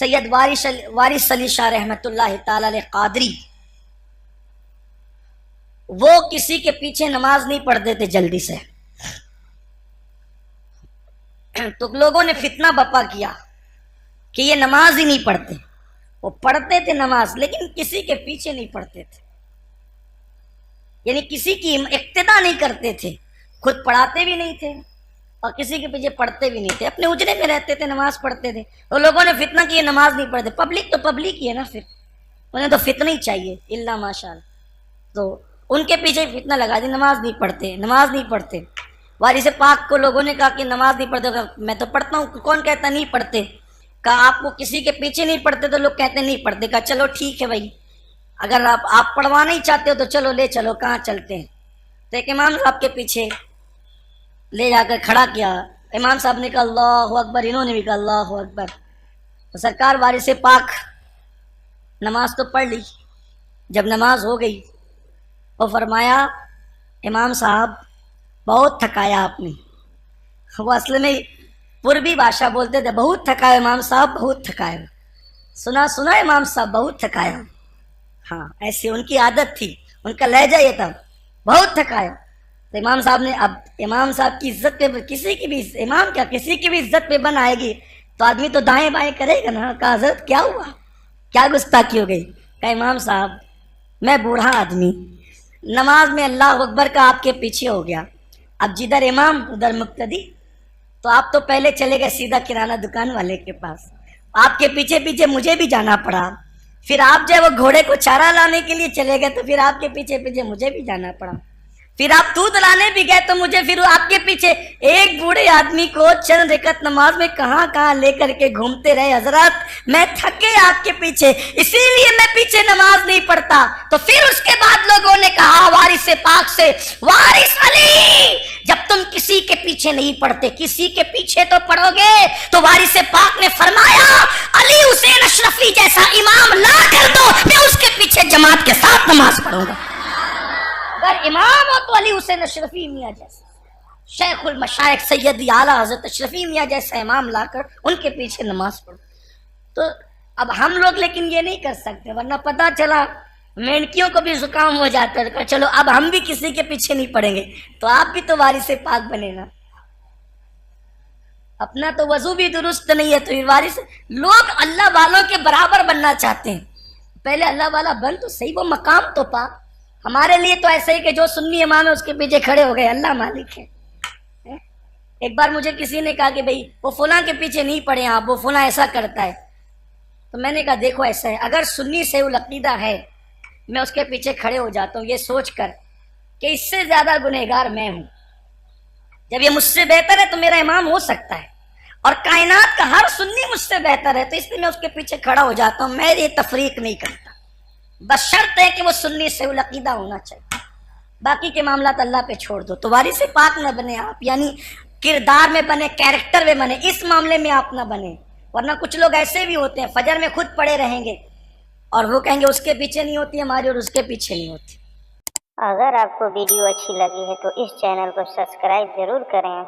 سید وارث علی شاہ رحمۃ اللہ تعالی علیہ قادری، وہ کسی کے پیچھے نماز نہیں پڑھتے تھے جلدی سے. تو لوگوں نے فتنہ بپا کیا کہ یہ نماز ہی نہیں پڑھتے. وہ پڑھتے تھے نماز لیکن کسی کے پیچھے نہیں پڑھتے تھے، یعنی کسی کی اقتدا نہیں کرتے تھے، خود پڑھاتے بھی نہیں تھے اور کسی کے پیچھے پڑھتے بھی نہیں تھے، اپنے اجرے میں رہتے تھے، نماز پڑھتے تھے. تو لوگوں نے فتنہ کیا نماز نہیں پڑھتے. پبلک تو پبلک ہی ہے نا، پھر انہیں تو فتنہ ہی چاہیے اللہ ماشاء اللہ. تو ان کے پیچھے فتنہ لگا دی، نماز نہیں پڑھتے، نماز نہیں پڑھتے. وارث پاک کو لوگوں نے کہا کہ نماز نہیں پڑھتے. میں تو پڑھتا ہوں. کون کہتا نہیں پڑھتے؟ کہا آپ کو کسی کے پیچھے نہیں پڑھتے تو لوگ کہتے نہیں پڑھتے. کہا چلو ٹھیک ہے بھائی، اگر آپ پڑھوانا ہی چاہتے ہو تو چلو لے چلو، کہاں چلتے ہیں. تو ایک امام صاحب کے پیچھے لے جا کر کھڑا کیا. امام صاحب نے کہا اللہ اکبر، انہوں نے بھی کہا اللہ اکبر. تو سرکار وارث پاک نماز تو پڑھ لی. جب نماز ہو گئی وہ فرمایا امام صاحب بہت تھکایا آپ نے. وہ اصل میں پوربی بھاشا بولتے تھے، بہت تھکایا امام صاحب، بہت تھکایا. سنا امام صاحب بہت تھکایا. ہاں ایسی ان کی عادت تھی، ان کا لہجہ یہ تھا، بہت تھکایا. تو امام صاحب نے، اب امام صاحب کی عزت پہ کسی کی بھی، امام کیا کسی کی بھی عزت پہ بن آئے گی تو آدمی تو دائیں بائیں کرے گا نا. کہا حضرت کیا ہوا، کیا گستاخی ہو گئی؟ کہا امام صاحب میں بوڑھا آدمی، نماز میں اللہ اکبر کا آپ کے پیچھے ہو گیا، اب جدھر امام ادھر مقتدی، تو آپ تو پہلے چلے گئے سیدھا کرانہ دکان والے کے پاس، آپ کے پیچھے پیچھے مجھے بھی جانا پڑا. پھر آپ جو ہے وہ گھوڑے کو چارہ لانے کے لیے چلے گئے تو پھر آپ کے پیچھے پیچھے مجھے بھی جانا پڑا. پھر آپ دودھ لانے بھی گئے تو مجھے پھر آپ کے پیچھے. ایک بوڑھے آدمی کو چند رکعت نماز میں کہاں کہاں لے کر کے گھومتے رہے. حضرات میں تھکے آپ کے پیچھے، اسی لیے میں پیچھے نماز نہیں پڑھتا. تو پھر اس کے بعد لوگوں نے کہا وارث پاک سے، وارث علی جب تم کسی کے پیچھے نہیں پڑھتے کسی کے پیچھے تو پڑھو گے. تو وارث پاک نے فرمایا علی حسین اشرفی جیسا امام لا کر دو، میں اس کے پیچھے جماعت کے ساتھ نماز پڑھوں گا. اگر امام ہو تو علی حسین اشرفی میاں جیسا، شیخ المشائخ سیدی اعلیٰ حضرت اشرفی میاں جیسا امام لا کر ان کے پیچھے نماز پڑھو. تو اب ہم لوگ لیکن یہ نہیں کر سکتے، ورنہ پتہ چلا مینکیوں کو بھی زکام ہو جاتا ہے. چلو اب ہم بھی کسی کے پیچھے نہیں پڑیں گے تو آپ بھی تو وارث پاک بنے نا. اپنا تو وضو بھی درست نہیں ہے تو یہ وارث. لوگ اللہ والوں کے برابر بننا چاہتے ہیں، پہلے اللہ والا بن تو صحیح، وہ مقام تو پا. ہمارے لیے تو ایسے ہی کہ جو سنی امام ہے اس کے پیچھے کھڑے ہو گئے، اللہ مالک ہے. ایک بار مجھے کسی نے کہا کہ بھئی وہ فلاں کے پیچھے نہیں پڑے آپ، وہ فلاں ایسا کرتا ہے. تو میں نے کہا دیکھو ایسا ہے، اگر سنی سے العقیدہ ہے میں اس کے پیچھے کھڑے ہو جاتا ہوں یہ سوچ کر کہ اس سے زیادہ گنہگار میں ہوں. جب یہ مجھ سے بہتر ہے تو میرا امام ہو سکتا ہے، اور کائنات کا ہر سنی مجھ سے بہتر ہے تو اس لیے میں اس کے پیچھے کھڑا ہو جاتا ہوں. میں یہ تفریق نہیں کرتا، بس شرط ہے کہ وہ سنی سے العقیدہ ہونا چاہیے. باقی کے معاملات اللہ پہ چھوڑ دو. تو وارث پاک نہ بنے آپ، یعنی کردار میں بنے، کیریکٹر میں بنے، اس معاملے میں آپ نہ بنے. ورنہ کچھ لوگ ایسے بھی ہوتے ہیں فجر میں خود پڑے رہیں گے اور وہ کہیں گے اس کے پیچھے نہیں ہوتی ہماری اور اس کے پیچھے نہیں ہوتی. اگر آپ کو ویڈیو اچھی لگی ہے تو اس چینل کو سبسکرائب ضرور کریں.